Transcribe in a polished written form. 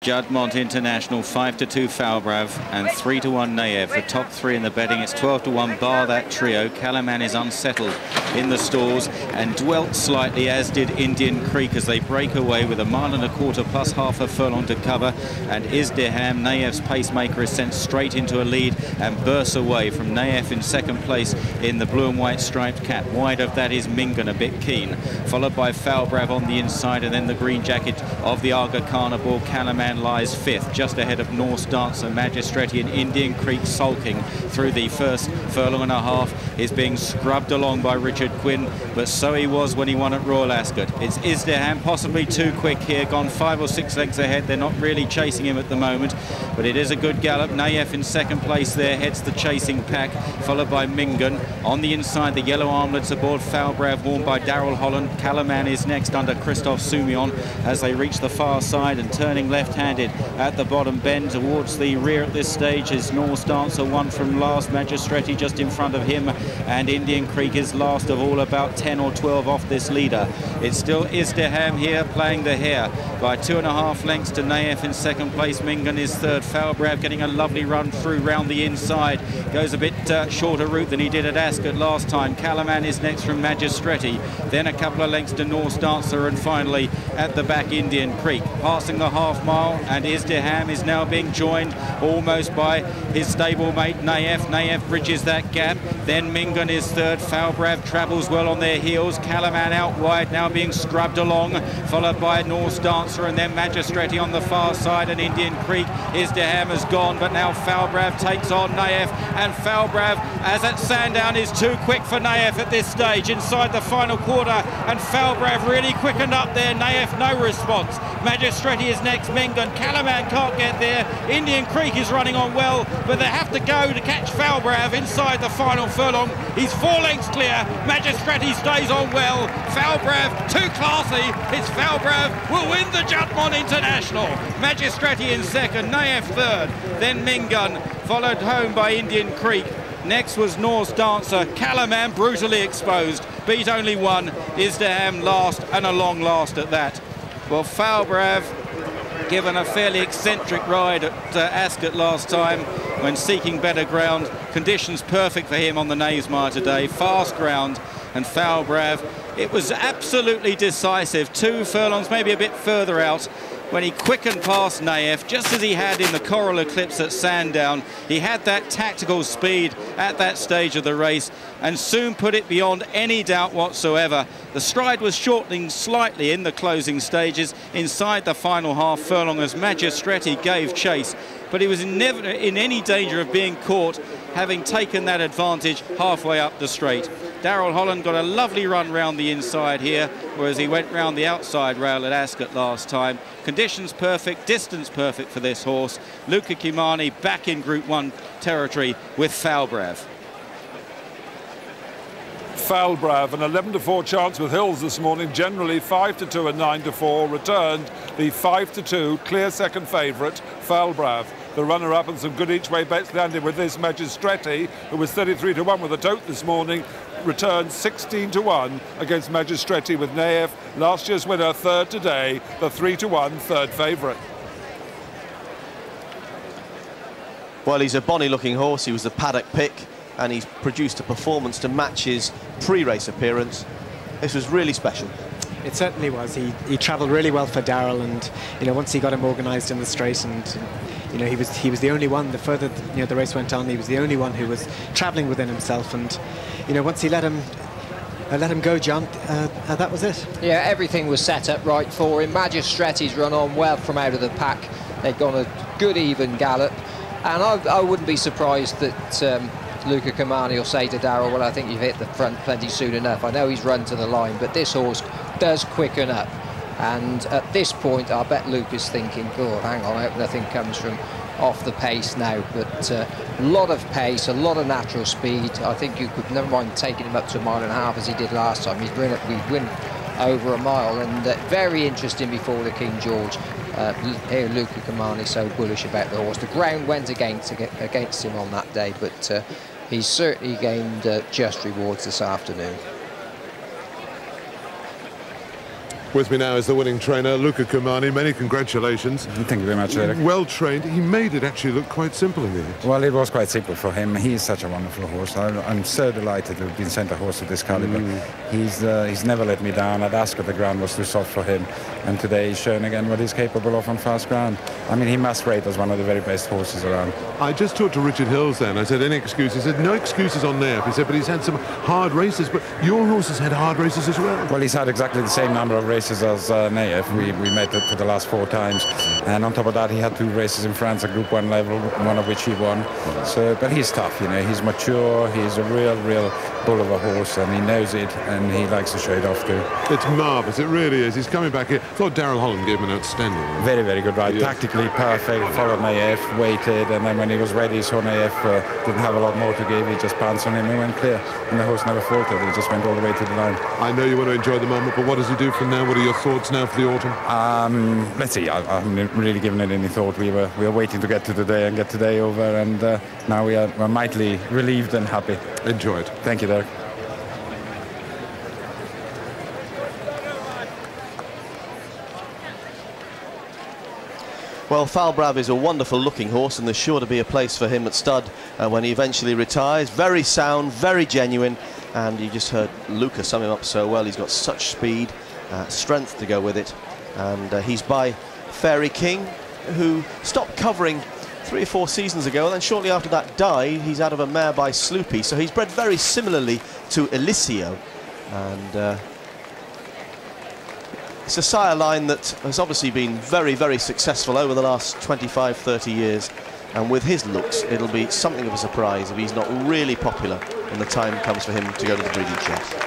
Juddmonte International 5-2 Falbrav and 3-1 Nayef. The top three in the betting. It's 12-1 bar that trio. Calaman is unsettled in the stalls and dwelt slightly, as did Indian Creek, as they break away with 1.25 miles plus half a furlong to cover. And Izdiham, Nayef's pacemaker, is sent straight into a lead and bursts away from Nayef in second place in the blue and white striped cap. Wide of that is Mingan, a bit keen, followed by Falbrav on the inside, and then the green jacket of the Aga Carnival. Calaman lies fifth, just ahead of Norse Dancer, Magistretti, and Indian Creek sulking through the first furlong and a half. Is being scrubbed along by Richard Quinn, but so he was when he won at Royal Ascot. It's Izdiham, possibly too quick here, gone 5 or 6 lengths ahead. They're not really chasing him at the moment, but it is a good gallop. Nayef in second place there, heads the chasing pack, followed by Mingan. On the inside, the yellow armlets aboard Falbrav, worn by Daryl Holland. Calaman is next under Christophe Soumillon as they reach the far side, and turning left-handed at the bottom bend towards the rear at this stage is Norse Dancer, one from last. Magistretti just in front of him, and Indian Creek is last of all, about 10 or 12 off this leader. It's still Izdiham here playing the hare by 2.5 lengths to Nayef in second place. Mingan is third. Falbrav getting a lovely run through round the inside, goes a bit shorter route than he did at Ascot last time. Calaman is next from Magistretti, then a couple of lengths to Norse Dancer, and finally at the back Indian Creek, passing the half mile, and Izdiham is now being joined almost by his stablemate Nayef. Nayef bridges that gap, then Mingan is third. Falbrav travels well on their heels. Calaman out wide, now being scrubbed along, followed by Norse Dancer, and then Magistretti on the far side, and Indian Creek. Izdiham has gone, but now Falbrav takes on Nayef, and Falbrav, as at Sandown, is too quick for Nayef at this stage inside the final quarter, and Falbrav really quickened up there. Nayef no response. Magistretti is next. Mingan, Calaman can't get there. Indian Creek is running on well, but they have to go to catch Falbrav inside the final furlong. He's 4 lengths clear. Magistretti stays on well. Falbrav too classy. It's Falbrav will win the Juddmonte International. Magistretti in second, Nayef third, then Mingan, followed home by Indian Creek. Next was Norse Dancer. Calaman brutally exposed, beat only one. Izdiham last, and a long last at that. Well, Falbrav given a fairly eccentric ride at Ascot last time when seeking better ground. Conditions perfect for him on the Knavesmire today. Fast ground, and Falbrav, it was absolutely decisive. 2 furlongs, maybe a bit further out, when he quickened past Nayef, just as he had in the Coral Eclipse at Sandown. He had that tactical speed at that stage of the race and soon put it beyond any doubt whatsoever. The stride was shortening slightly in the closing stages inside the final half furlong as Magistretti gave chase, but he was never in any danger of being caught, having taken that advantage halfway up the straight. Daryl Holland got a lovely run round the inside here, whereas he went round the outside rail at Ascot last time. Conditions perfect, distance perfect for this horse. Luca Kimani back in Group 1 territory with Falbrav. Falbrav, an 11-4 chance with Hills this morning, generally 5-2 and 9-4, returned the 5-2 clear second favourite, Falbrav. The runner-up, and some good each-way bets landed with this. Magistretti, who was 33-1 with a tote this morning, returned 16-1 against Magistretti, with Nayef, last year's winner, third today, the 3-1 third favourite. Well, he's a bonny-looking horse. He was the paddock pick, and he's produced a performance to match his pre-race appearance. This was really special. It certainly was. He travelled really well for Daryl, and once he got him organised in the straight, and he was the only one. The further the race went on, he was the only one who was travelling within himself, and once he let him go, John, that was it. Yeah, everything was set up right for him. Magistretti's run on well from out of the pack. They'd gone a good even gallop, and I wouldn't be surprised that Luca Kimani will say to Daryl, well, I think you've hit the front plenty soon enough. I know he's run to the line, but this horse does quicken up. And at this point, I bet Luke is thinking, God, hang on, I hope nothing comes from off the pace now. But a lot of pace, a lot of natural speed. I think you could never mind taking him up to 1.5 miles as he did last time. He'd win over a mile. And very interesting before the King George. Here Luca Kimani so bullish about the horse. The ground went against him on that day, but he's certainly gained just rewards this afternoon. With me now is the winning trainer, Luca Cumani. Many congratulations. Thank you very much, Derek. Well trained. He made it actually look quite simple in the end. Well, it was quite simple for him. He is such a wonderful horse. I'm so delighted to have been sent a horse of this caliber. He's never let me down. I'd asked if the ground was too soft for him, and today he's shown again what he's capable of on fast ground. I mean, he must rate as one of the very best horses around. I just talked to Richard Hills then. I said, any excuses? He said, no excuses on Nayef. He said, but he's had some hard races. But your horse has had hard races as well. Well, he's had exactly the same number of races as Nayef. We met it for the last 4 times, and on top of that he had 2 races in France at Group 1 level, one of which he won. So, but he's tough, you know, he's mature, he's a real bull of a horse, and he knows it, and he likes to show it off too. It's marvellous, it really is. He's coming back here. I thought Darrell Holland gave him an outstanding ride. Very, very good ride. Tactically perfect, followed Nayef, waited, and then when he was ready, saw Nayef didn't have a lot more to give, he just pounced on him and went clear, and the horse never faltered, he just went all the way to the line. I know you want to enjoy the moment, but what does he do from now? What are your thoughts now for the autumn? Let's see, I haven't really given it any thought. We were waiting to get to today and get today over, and now we're mightily relieved and happy. Enjoy it. Thank you, Derek. Well, Falbrav is a wonderful looking horse, and there's sure to be a place for him at stud when he eventually retires. Very sound, very genuine, and you just heard Luca sum him up so well. He's got such speed, strength to go with it, and he's by Fairy King, who stopped covering 3 or 4 seasons ago, and then shortly after that died. He's out of a mare by Sloopy, so he's bred very similarly to Elisio, and it's a sire line that has obviously been very, very successful over the last 25-30 years, and with his looks it'll be something of a surprise if he's not really popular when the time comes for him to go to the breeding shed.